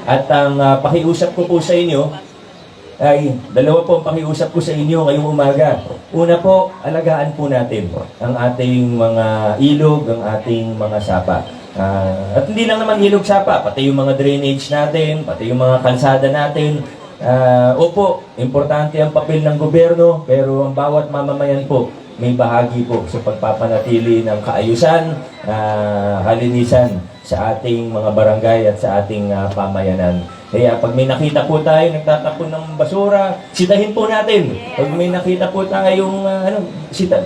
At ang pakiusap ko po sa inyo ay dalawa po ang pakiusap ko sa inyo ngayong umaga. Una po, alagaan po natin ang ating mga ilog, ang ating mga sapa. At hindi lang naman ilog sapa, pati yung mga drainage natin, pati yung mga kalsada natin. Opo, importante ang papel ng gobyerno, pero ang bawat mamamayan po may bahagi po sa pagpapanatili ng kaayusan, kalinisan sa ating mga barangay at sa ating pamayanan. Kaya pag may nakita po tayo nagtatapon ng basura, sitahin po natin. Pag may nakita po tayong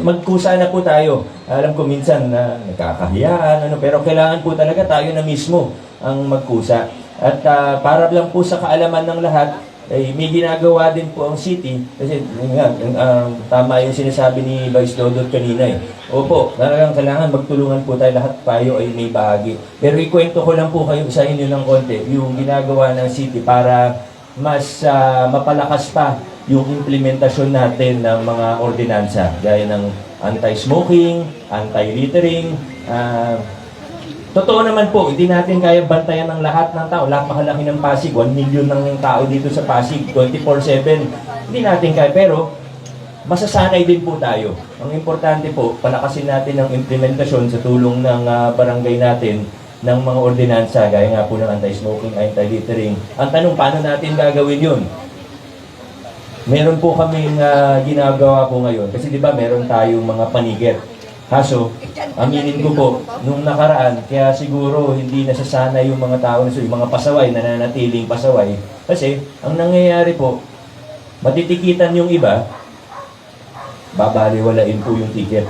magkusa na po tayo. Alam ko minsan nagkakahiyaan, pero kailangan po talaga tayo na mismo ang magkusa. At para lang po sa kaalaman ng lahat, ay may ginagawa din po ang city kasi tama yung sinasabi ni Vice Dodot kanina Opo, talagang kailangan magtulungan po tayo, lahat tayo ay may bahagi. Pero ikwento ko lang po kayo sa inyo ng konti yung ginagawa ng city para mas mapalakas pa yung implementasyon natin ng mga ordinansa gaya ng anti-smoking, anti-littering. Totoo naman po, hindi natin kaya bantayan ng lahat ng tao. Napakalaki ng Pasig, 1 million ng tao dito sa Pasig, 24/7. Hindi natin kaya, pero masasanay din po tayo. Ang importante po, palakasin natin ang implementasyon sa tulong ng barangay natin ng mga ordinansa, gaya nga po ng anti-smoking, anti-littering. Ang tanong, paano natin gagawin yun? Meron po kaming ginagawa po ngayon. Kasi di ba meron tayong mga panigit. Kaso, aminin ko po, nung nakaraan, kaya siguro hindi nasasanay yung mga tao na yung mga pasaway, nananatiling pasaway. Kasi, ang nangyayari po, matitikitan yung iba, babaliwalain po yung ticket.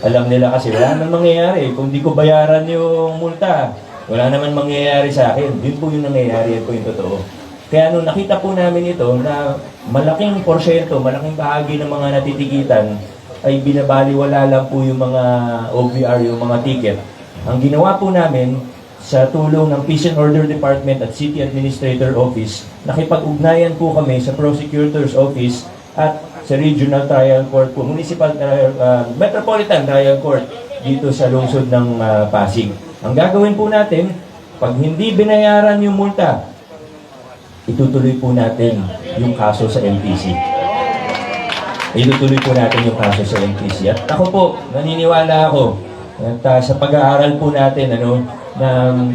Alam nila kasi, wala naman mangyayari. Kung di ko bayaran yung multa, wala naman mangyayari sa akin. Yun po yung nangyayari, yun po yung totoo. Kaya nung nakita po namin ito, na malaking porsyento, malaking bahagi ng mga natitikitan, ay binabaliwala lang po yung mga OVR, yung mga ticket. Ang ginawa po namin sa tulong ng Peace and Order Department at City Administrator Office, nakipag-ugnayan po kami sa Prosecutor's Office at sa Regional Trial Court po, Metropolitan Trial Court dito sa lungsod ng Pasig. Ang gagawin po natin, pag hindi binayaran yung multa, itutuloy po natin yung kaso sa MPC. Itutuloy po natin yung kaso sa MPC. At ako po, naniniwala ako at sa pag-aaral po natin, na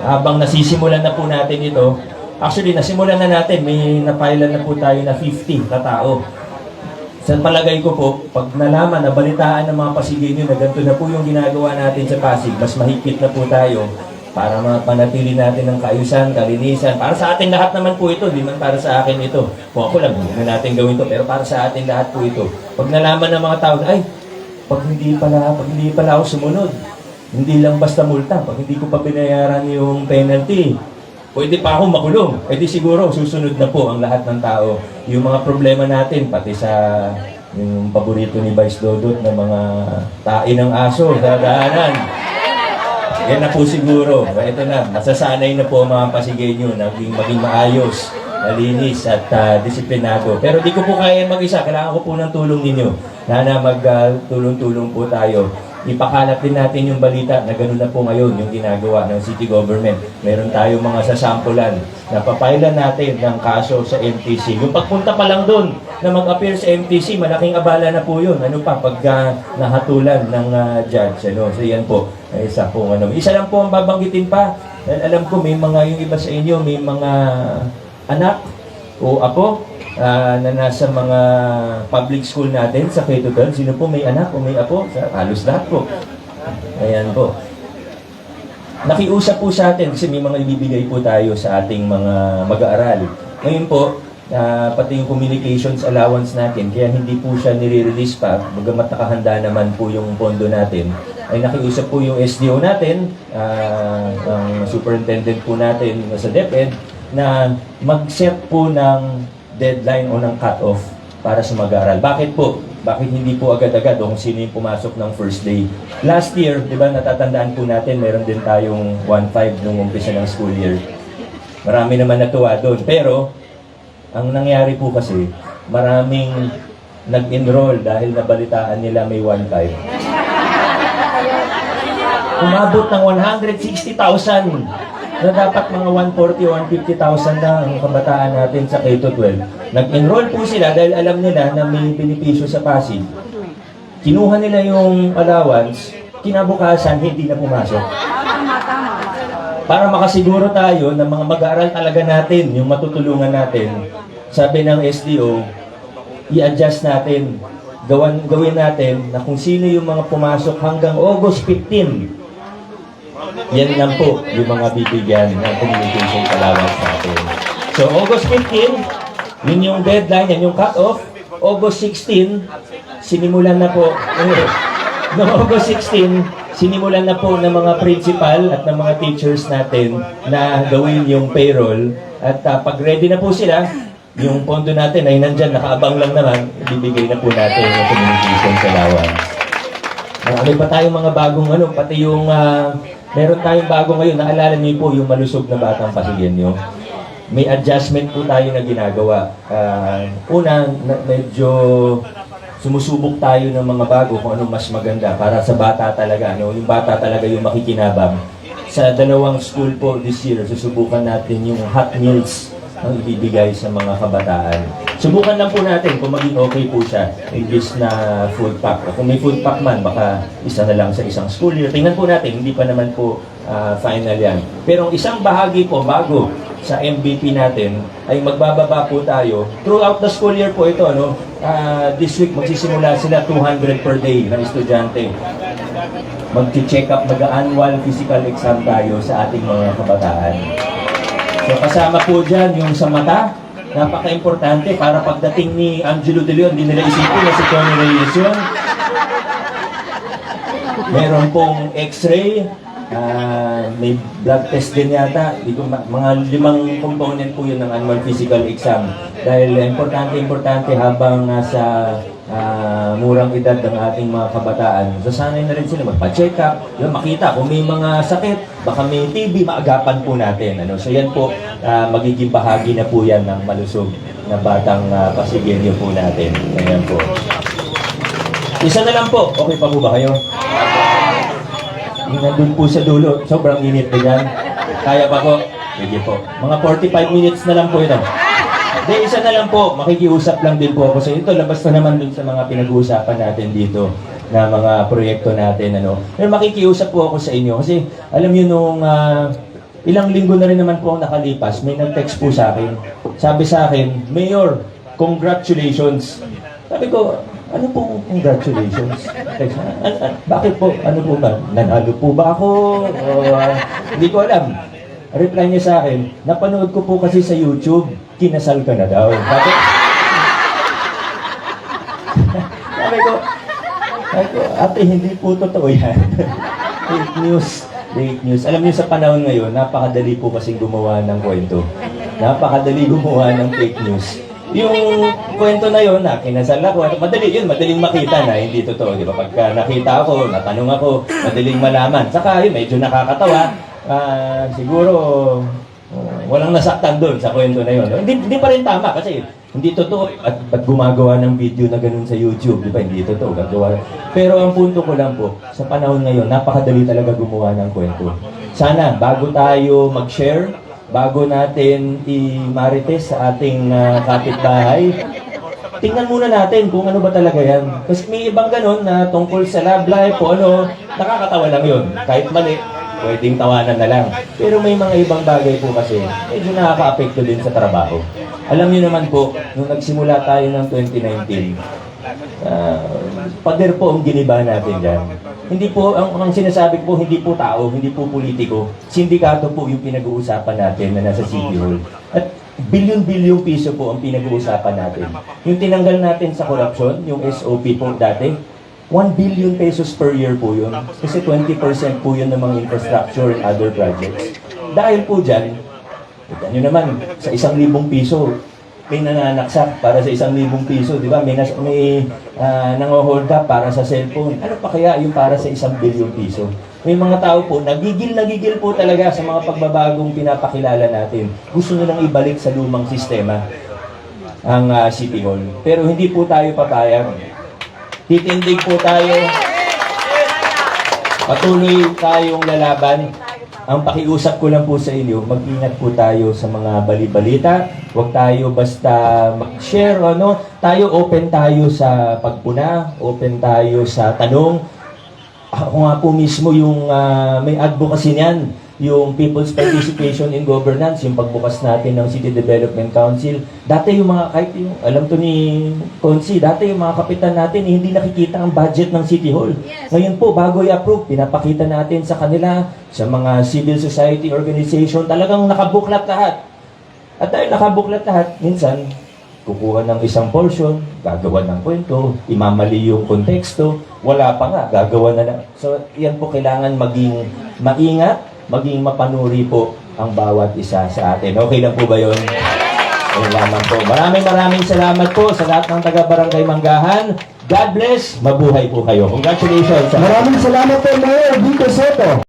habang nasisimulan na po natin ito, actually, nasimulan na natin, may napailan na po tayo na 50 katao. Sa palagay ko po, pag nalaman, nabalitaan ng mga Pasiggenyo na ganito na po yung ginagawa natin sa Pasig, mas mahigpit na po tayo para mapanatili natin ng kaayusan, kalinisan. Para sa atin lahat naman po ito, di man para sa akin ito. Kung ako lang, hindi na natin gawin ito, pero para sa atin lahat po ito. Pag nalaman ng mga tao, ay, pag hindi pala ako sumunod, hindi lang basta multa, pag hindi ko pa binayaran yung penalty, pwede pa akong makulong. Pwede siguro, susunod na po ang lahat ng tao. Yung mga problema natin, pati sa yung paborito ni Vice Dodot na mga tain ng aso sa daanan. Yan na po siguro. Ito na, masasanay na po ang mga Pasiggenyo na maging maayos, malinis at disiplinado. Pero di ko po kaya mag-isa. Kailangan ko po ng tulong ninyo. Sana magtulong-tulong po tayo. Ipakalat din natin yung balita na gano'n na po ngayon yung ginagawa ng city government. Meron tayong mga sasampulan na papailan natin ng kaso sa MTC. Yung pagpunta pa lang doon na mag-appear sa MTC, malaking abala na po yun. Ano pa, pagka nahatulan ng judge. So yan po, isa po. Isa lang po ang babanggitin pa. Dahil alam ko, may mga yung iba sa inyo, may mga anak o apo na nasa mga public school natin sa K-12. Sino po may anak o may apo? Halos lahat po. Ayan po. Nakiusap po sa atin kasi may mga ibibigay po tayo sa ating mga mag-aaral. Ngayon po, pati yung communications allowance natin, kaya hindi po siya nire-release pa, bagamat nakahanda naman po yung pondo natin, ay nakiusap po yung SDO natin, ang superintendent po natin sa DepEd, na mag-set po ng deadline o ng cut-off para sa mag-aaral. Bakit po? Bakit hindi po agad-agad o kung sino yung pumasok ng first day? Last year, di ba, natatandaan po natin, meron din tayong 1.5 nung umpisa ng school year. Marami naman natuwa doon. Pero, ang nangyari po kasi, maraming nag-enroll dahil nabalitaan nila may 1.5. Umabot ng 160,000 na dapat mga 140 o 150,000 na ang kabataan natin sa K-12. Nag-enroll po sila dahil alam nila na may benepisyo sa Pasig. Kinuha nila yung allowance, kinabukasan hindi na pumasok. Para makasiguro tayo na mga mag-aaral talaga natin, yung matutulungan natin, sabi ng SDO, i-adjust natin, gawin natin na kung sino yung mga pumasok hanggang August 15, yan lang po yung mga bibigyan ng communication allowance natin. So August 15, yun yung deadline, yan yung cut-off. August 16, sinimulan na po, noong August 16, sinimulan na po ng mga principal at ng mga teachers natin na gawin yung payroll. At pag ready na po sila, yung pondo natin ay nandyan, nakaabang lang naman, ibibigay na po natin yung communication allowance. Marami pa tayong mga bagong pati yung meron tayong bago ngayon, naalala niyo po yung malusog na batang Pasigenyo. May adjustment po tayo na ginagawa. Una, medyo sumusubok tayo ng mga bago kung anong mas maganda para sa bata talaga. Yung bata talaga yung makikinabang. Sa dalawang school po this year, susubukan natin yung hot meals ang ibibigay sa mga kabataan. Subukan lang po natin kung maging okay po siya imbis na food pack. Kung may food pack man, baka isa na lang sa isang school year. Tingnan po natin, hindi pa naman po final yan. Pero ang isang bahagi po bago sa MVP natin ay magbababa po tayo. Throughout the school year po ito, this week magsisimula sila 200 per day na estudyante. Mag-check up, mag-annual physical exam tayo sa ating mga kabataan. So kasama po dyan yung sa mata, napaka-importante para pagdating ni Angelo De Leon, hindi nila isipin na si Tony Reyes yun. Meron pong x-ray, may blood test din yata. Mga 5 component po yun ng annual physical exam. Dahil importante habang nasa murang edad ng ating mga kabataan. So sanay na rin sila magpa-check up, makita kung may mga sakit, baka may TB, maagapan po natin. So yan po, magiging bahagi na po yan ng malusog na batang Pasigenyo po natin. Ayan po. Isa na lang po. Okay pa po ba kayo? Nandun po sa dulo. Sobrang init na yan. Kaya pa po? Sige po. Mga 45 minutes na lang po ito. De, isa na lang po, makikiusap lang din po ako sa ito. Labas na naman dun sa mga pinag-uusapan natin dito na mga proyekto natin. Pero makikiusap po ako sa inyo kasi alam niyo nung ilang linggo na rin naman po ang nakalipas, may nag-text po sa akin. Sabi sa akin, Mayor, congratulations. Sabi ko, ano po congratulations? Bakit po? Ano po ba? Nanalo po ba ako? Hindi ko alam. Reply niya sa akin, napanood ko po kasi sa YouTube, kinasal ka na daw. Sabi ko, ate, hindi po totoo yan. Fake news. Fake news. Alam niyo sa panahon ngayon, napakadali po kasing gumawa ng kwento. Napakadali gumawa ng fake news. Yung kwento na yun, na kinasal ako, madali yun, madaling makita na hindi totoo. Di ba? Pagka nakita ako, natanong ako, madaling malaman. Saka yun, medyo nakakatawa. Siguro walang nasaktan doon sa kwento na yun. Hindi pa rin tama kasi hindi totoo at gumagawa ng video na ganun sa YouTube, di ba? Hindi totoo gagawa. Pero ang punto ko lang po, sa panahon ngayon, napakadali talaga gumawa ng kwento. Sana bago tayo mag-share, bago natin i-marites sa ating kapitbahay, tingnan muna natin kung ano ba talaga yan. Kasi may ibang ganun na tungkol sa love life o nakakatawa lang yun. Kahit mali, pwedeng tawanan na lang. Pero may mga ibang bagay po kasi medyo nakaka-apekto din sa trabaho. Alam niyo naman po, nung nagsimula tayo ng 2019, pader po ang giniba natin dyan. Hindi po, ang sinasabi ko po, hindi po tao, hindi po politiko. Sindikato po yung pinag-uusapan natin na nasa City Hall. At bilyon-bilyong piso po ang pinag-uusapan natin. Yung tinanggal natin sa korupsyon, yung SOP po dati, 1 billion pesos per year po yun. Kasi 20% po yun ng mga infrastructure and other projects. Dahil po dyan, kita nyo naman, sa 1,000 piso, may nananaksak para sa 1,000 piso, di ba? May nangohold up para sa cellphone. Ano pa kaya yung para sa 1 billion piso? May mga tao po, nagigil po talaga sa mga pagbabagong pinapakilala natin. Gusto nilang ibalik sa lumang sistema ang City Hall. Pero hindi po tayo papayag. Titindig po tayo. Patuloy tayong lalaban. ang pakiusap ko lang po sa inyo, mag-ingat po tayo sa mga bali-balita. Huwag tayo basta mag-share, ano. Tayo open tayo sa pagpuna, open tayo sa tanong. Ako nga po mismo yung may advocacy niyan, yung People's Participation in Governance, yung pagbukas natin ng City Development Council. Dati yung mga, kahit yung, alam to ni Consi, dati yung mga kapitan natin, hindi nakikita ang budget ng City Hall. Yes. Ngayon po, bago i-approve, pinapakita natin sa kanila, sa mga civil society organization, talagang nakabuklat lahat. At dahil nakabuklat lahat, minsan, kukuha ng isang portion, gagawa ng kwento, imamali yung konteksto, wala pa nga, gagawa na lang. So, yan po kailangan maging maingat, maging mapanuri po ang bawat isa sa atin. Okay lang po ba yun? Okay lamang po. Maraming salamat po sa lahat ng taga-Barangay Manggahan. God bless. Mabuhay po kayo. Congratulations. Maraming salamat po, Mayor Vico Soto.